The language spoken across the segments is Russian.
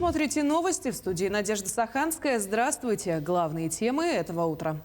смотрите новости. В студии Надежда Саханская. Здравствуйте. Главные темы этого утра.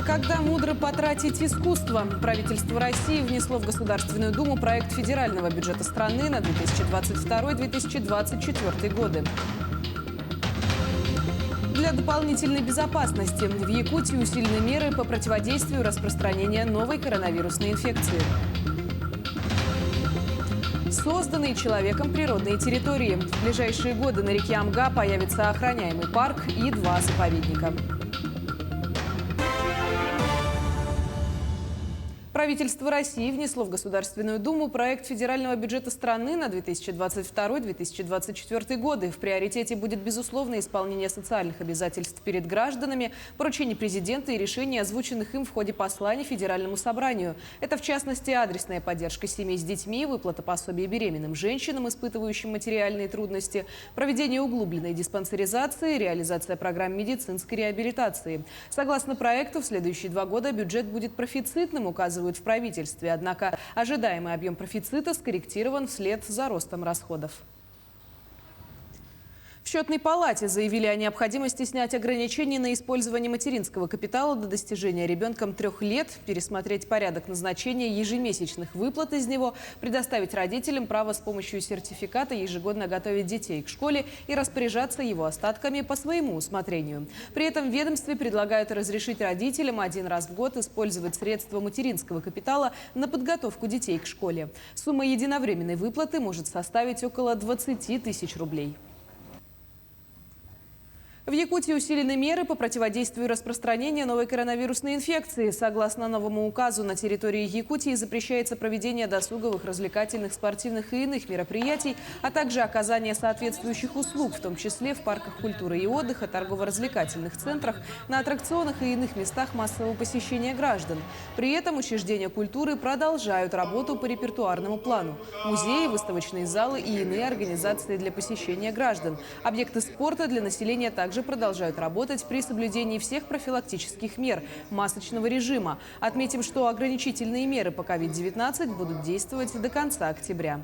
Когда мудро потратить искусство? Правительство России внесло в Государственную Думу проект федерального бюджета страны на 2022-2024 годы. Для дополнительной безопасности в Якутии усилены меры по противодействию распространения новой коронавирусной инфекции. Созданные человеком природные территории. В ближайшие годы на реке Амга появится охраняемый парк и 2 заповедника. Правительство России внесло в Государственную Думу проект федерального бюджета страны на 2022-2024 годы. В приоритете будет, безусловно, исполнение социальных обязательств перед гражданами, поручений президента и решений, озвученных им в ходе посланий Федеральному собранию. Это, в частности, адресная поддержка семей с детьми, выплата пособий беременным женщинам, испытывающим материальные трудности, проведение углубленной диспансеризации, реализация программ медицинской реабилитации. Согласно проекту, в следующие 2 года бюджет будет профицитным, указывают в правительстве. Однако ожидаемый объем профицита скорректирован вслед за ростом расходов. В Счетной палате заявили о необходимости снять ограничения на использование материнского капитала до достижения ребенком 3 лет, пересмотреть порядок назначения ежемесячных выплат из него, предоставить родителям право с помощью сертификата ежегодно готовить детей к школе и распоряжаться его остатками по своему усмотрению. При этом в ведомстве предлагают разрешить родителям 1 раз в год использовать средства материнского капитала на подготовку детей к школе. Сумма единовременной выплаты может составить около 20 тысяч рублей. В Якутии усилены меры по противодействию распространению новой коронавирусной инфекции. Согласно новому указу, на территории Якутии запрещается проведение досуговых, развлекательных, спортивных и иных мероприятий, а также оказание соответствующих услуг, в том числе в парках культуры и отдыха, торгово-развлекательных центрах, на аттракционах и иных местах массового посещения граждан. При этом учреждения культуры продолжают работу по репертуарному плану. Музеи, выставочные залы и иные организации для посещения граждан. Объекты спорта для населения также продолжают работать при соблюдении всех профилактических мер масочного режима. Отметим, что ограничительные меры по COVID-19 будут действовать до конца октября.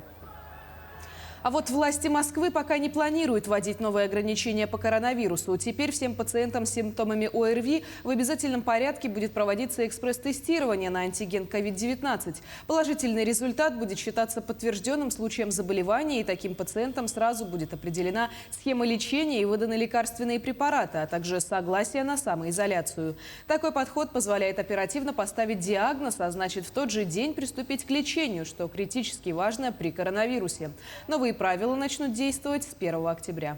А вот власти Москвы пока не планируют вводить новые ограничения по коронавирусу. Теперь всем пациентам с симптомами ОРВИ в обязательном порядке будет проводиться экспресс-тестирование на антиген COVID-19. Положительный результат будет считаться подтвержденным случаем заболевания, и таким пациентам сразу будет определена схема лечения и выданы лекарственные препараты, а также согласие на самоизоляцию. Такой подход позволяет оперативно поставить диагноз, а значит в тот же день приступить к лечению, что критически важно при коронавирусе. Новые правила начнут действовать с 1 октября.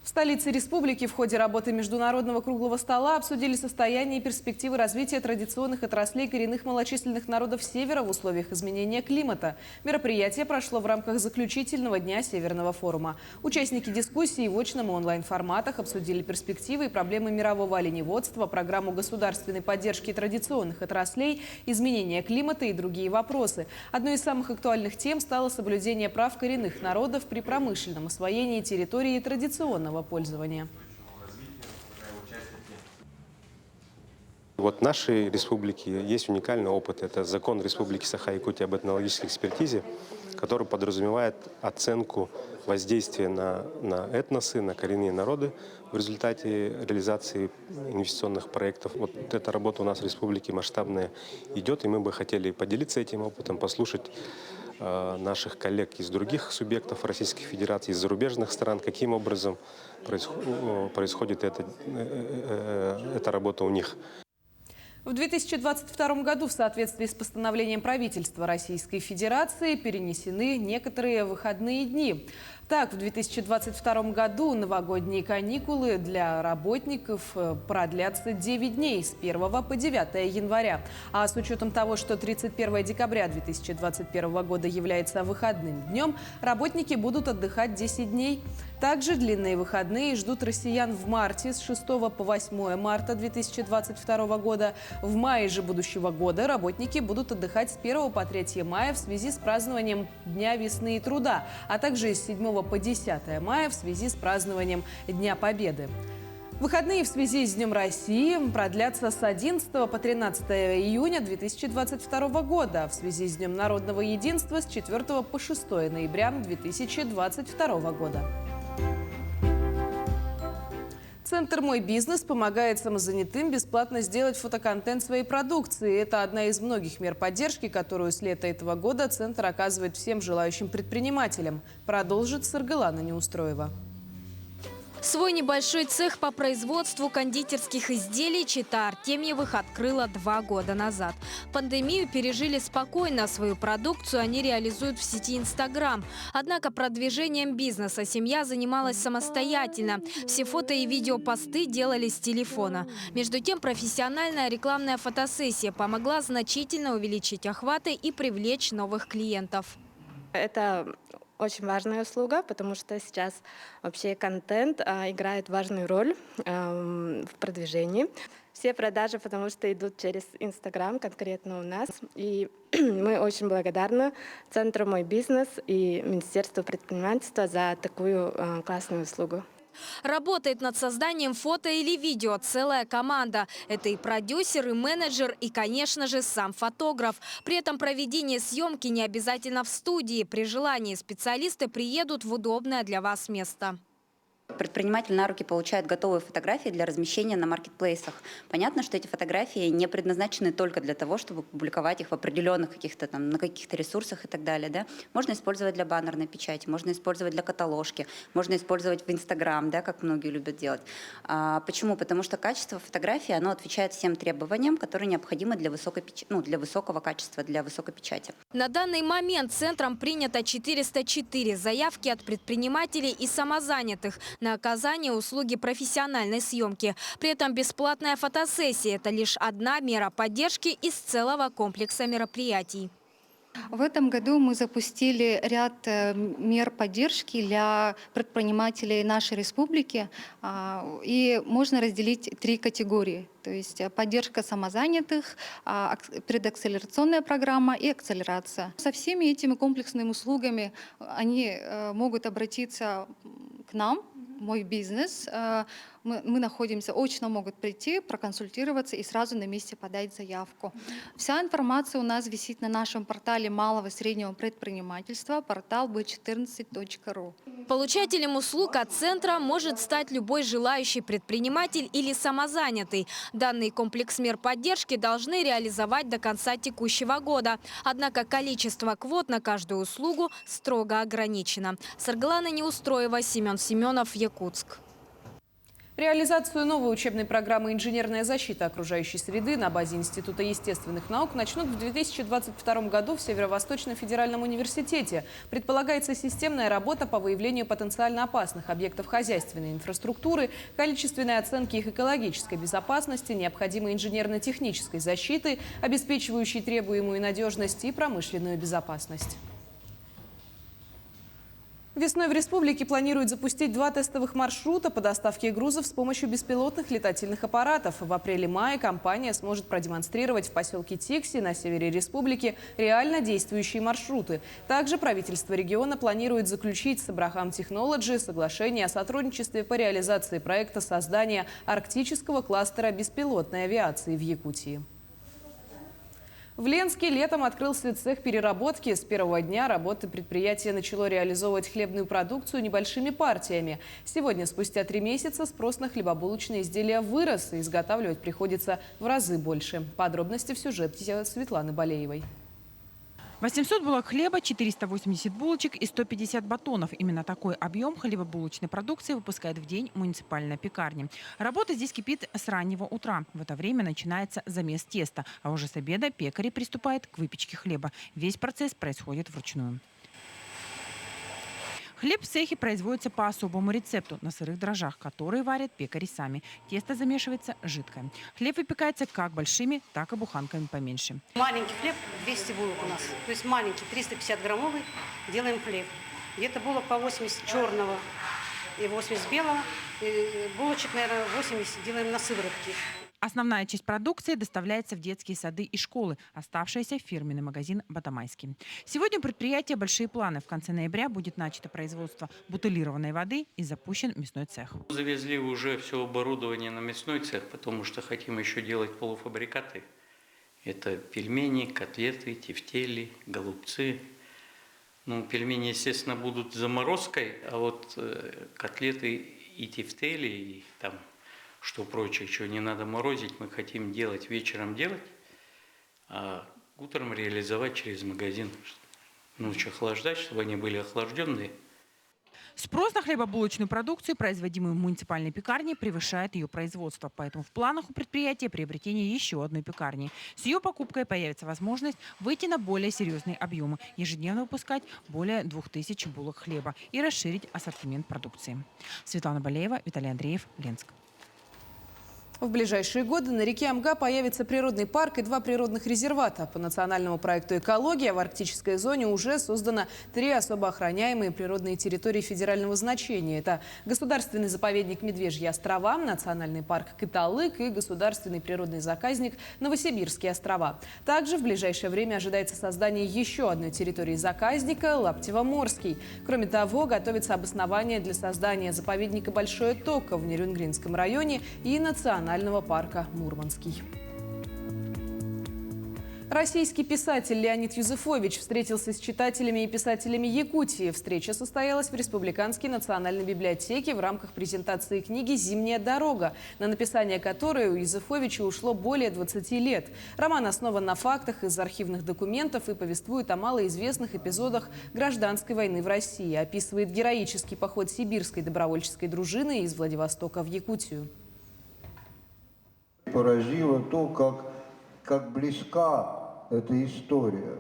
В столице республики в ходе работы Международного круглого стола обсудили состояние и перспективы развития традиционных отраслей коренных малочисленных народов Севера в условиях изменения климата. Мероприятие прошло в рамках заключительного дня Северного форума. Участники дискуссии в очном и онлайн-форматах обсудили перспективы и проблемы мирового оленеводства, программу государственной поддержки традиционных отраслей, изменения климата и другие вопросы. Одной из самых актуальных тем стало соблюдение прав коренных народов при промышленном освоении территории традиционного пользования. Вот в нашей республике есть уникальный опыт. Это закон Республики Саха-Якутия об этнологической экспертизе, который подразумевает оценку воздействия на этносы, на коренные народы в результате реализации инвестиционных проектов. Вот эта работа у нас в республике масштабная идет, и мы бы хотели поделиться этим опытом, послушать наших коллег из других субъектов Российской Федерации, из зарубежных стран, каким образом происходит эта работа у них. В 2022 году в соответствии с постановлением правительства Российской Федерации перенесены некоторые выходные дни. Так, в 2022 году новогодние каникулы для работников продлятся 9 дней с 1 по 9 января. А с учетом того, что 31 декабря 2021 года является выходным днем, работники будут отдыхать 10 дней. Также длинные выходные ждут россиян в марте с 6 по 8 марта 2022 года. В мае же будущего года работники будут отдыхать с 1 по 3 мая в связи с празднованием Дня весны и труда, а также с 7 по 10 мая в связи с празднованием Дня Победы. В Выходные в связи с Днем России продлятся с 11 по 13 июня 2022 года, в связи с Днем народного единства с 4 по 6 ноября 2022 года. Центр «Мой бизнес» помогает самозанятым бесплатно сделать фотоконтент своей продукции. Это одна из многих мер поддержки, которую с лета этого года Центр оказывает всем желающим предпринимателям. Продолжит Саргалана Неустроева. Свой небольшой цех по производству кондитерских изделий Чита Артемьевых открыла 2 года назад. Пандемию пережили спокойно. Свою продукцию они реализуют в сети Instagram. Однако продвижением бизнеса семья занималась самостоятельно. Все фото и видеопосты делали с телефона. Между тем, профессиональная рекламная фотосессия помогла значительно увеличить охваты и привлечь новых клиентов. Это очень важная услуга, потому что сейчас вообще контент играет важную роль в продвижении. Все продажи, потому что идут через Instagram, конкретно у нас. И мы очень благодарны Центру «Мой бизнес» и Министерству предпринимательства за такую классную услугу. Работает над созданием фото или видео целая команда. Это и продюсер, и менеджер, и, конечно же, сам фотограф. При этом проведение съемки не обязательно в студии. При желании специалисты приедут в удобное для вас место. Предприниматель на руки получает готовые фотографии для размещения на маркетплейсах. Понятно, что эти фотографии не предназначены только для того, чтобы публиковать их в определенных каких-то там, на каких-то ресурсах и так далее. Да? Можно использовать для баннерной печати, можно использовать для каталожки, можно использовать в Instagram, да, как многие любят делать. Почему? Потому что качество фотографии, оно отвечает всем требованиям, которые необходимы для для высокого качества, для высокой печати. На данный момент центром принято 404 заявки от предпринимателей и самозанятых на оказание услуги профессиональной съемки. При этом бесплатная фотосессия – это лишь одна мера поддержки из целого комплекса мероприятий. В этом году мы запустили ряд мер поддержки для предпринимателей нашей республики. И можно разделить 3 категории. То есть поддержка самозанятых, предакселерационная программа и акселерация. Со всеми этими комплексными услугами они могут обратиться к нам, «Мой бизнес». Мы находимся, очно могут прийти, проконсультироваться и сразу на месте подать заявку. Вся информация у нас висит на нашем портале малого и среднего предпринимательства, портал b14.ru. Получателем услуг от центра может стать любой желающий предприниматель или самозанятый. Данный комплекс мер поддержки должны реализовать до конца текущего года. Однако количество квот на каждую услугу строго ограничено. Саргалана Неустроева, Семен Семенов, Якутск. Реализацию новой учебной программы «Инженерная защита окружающей среды» на базе Института естественных наук начнут в 2022 году в Северо-Восточном федеральном университете. Предполагается системная работа по выявлению потенциально опасных объектов хозяйственной инфраструктуры, количественной оценки их экологической безопасности, необходимой инженерно-технической защиты, обеспечивающей требуемую надежность и промышленную безопасность. Весной в республике планируют запустить 2 тестовых маршрута по доставке грузов с помощью беспилотных летательных аппаратов. В апреле-мае компания сможет продемонстрировать в поселке Тикси на севере республики реально действующие маршруты. Также правительство региона планирует заключить с Abraham Technology соглашение о сотрудничестве по реализации проекта создания арктического кластера беспилотной авиации в Якутии. В Ленске летом открылся цех переработки. С первого дня работы предприятие начало реализовывать хлебную продукцию небольшими партиями. Сегодня, спустя 3 месяца, спрос на хлебобулочные изделия вырос, и изготавливать приходится в разы больше. Подробности в сюжете Светланы Болеевой. 800 булок хлеба, 480 булочек и 150 батонов. Именно такой объем хлебобулочной продукции выпускает в день муниципальная пекарня. Работа здесь кипит с раннего утра. В это время начинается замес теста, а уже с обеда пекари приступают к выпечке хлеба. Весь процесс происходит вручную. Хлеб в цехе производится по особому рецепту на сырых дрожжах, которые варят пекари сами. Тесто замешивается жидкое. Хлеб выпекается как большими, так и буханками поменьше. Маленький хлеб 200 булок у нас. То есть маленький 350 граммовый делаем хлеб. Где-то булок по 80 черного и 80 белого. И булочек, наверное, 80 делаем на сыворотке. Основная часть продукции доставляется в детские сады и школы, оставшаяся в фирменный магазин «Батамайский». Сегодня у предприятия большие планы. В конце ноября будет начато производство бутылированной воды и запущен мясной цех. Завезли уже все оборудование на мясной цех, потому что хотим еще делать полуфабрикаты. Это пельмени, котлеты, тефтели, голубцы. Ну, пельмени, естественно, будут с заморозкой, а вот котлеты и тефтели, и там, что прочее, что не надо морозить, мы хотим делать, вечером делать, а утром реализовать через магазин. Ночью охлаждать, чтобы они были охлажденные. Спрос на хлебобулочную продукцию, производимую в муниципальной пекарне, превышает ее производство. Поэтому в планах у предприятия приобретение еще одной пекарни. С ее покупкой появится возможность выйти на более серьезные объемы, ежедневно выпускать более 2000 булок хлеба и расширить ассортимент продукции. Светлана Балеева, Виталий Андреев, Ленск. В ближайшие годы на реке Амга появится природный парк и 2 природных резервата. По национальному проекту «Экология» в арктической зоне уже создано 3 особо охраняемые природные территории федерального значения. Это государственный заповедник Медвежьи острова, национальный парк Кыталык и государственный природный заказник Новосибирские острова. Также в ближайшее время ожидается создание еще одной территории заказника – Лаптево-Морский. Кроме того, готовится обоснование для создания заповедника Большое Токо в Нерюнгринском районе и национального парка Мурманский. Российский писатель Леонид Юзефович встретился с читателями и писателями Якутии. Встреча состоялась в Республиканской национальной библиотеке в рамках презентации книги «Зимняя дорога», на написание которой у Юзефовича ушло более 20 лет. Роман основан на фактах из архивных документов и повествует о малоизвестных эпизодах гражданской войны в России. Описывает героический поход сибирской добровольческой дружины из Владивостока в Якутию. Поразило то, как близка эта история,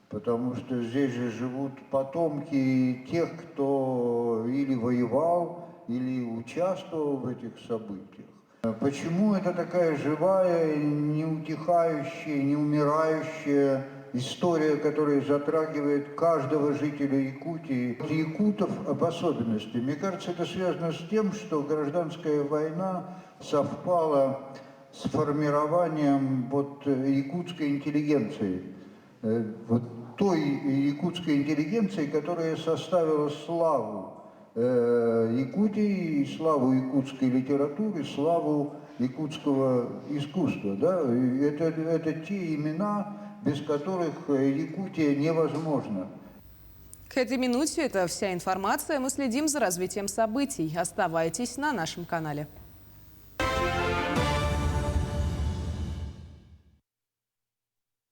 потому что здесь же живут потомки тех, кто или воевал, или участвовал в этих событиях. Почему это такая живая, неутихающая, неумирающая история, которая затрагивает каждого жителя Якутии, якутов в особенности? Мне кажется, это связано с тем, что гражданская война совпала с формированием якутской интеллигенции, той якутской интеллигенции, которая составила славу Якутии, славу якутской литературы, славу якутского искусства. Да? Это те имена, без которых Якутия невозможна. К этой минуте это вся информация. Мы следим за развитием событий. Оставайтесь на нашем канале.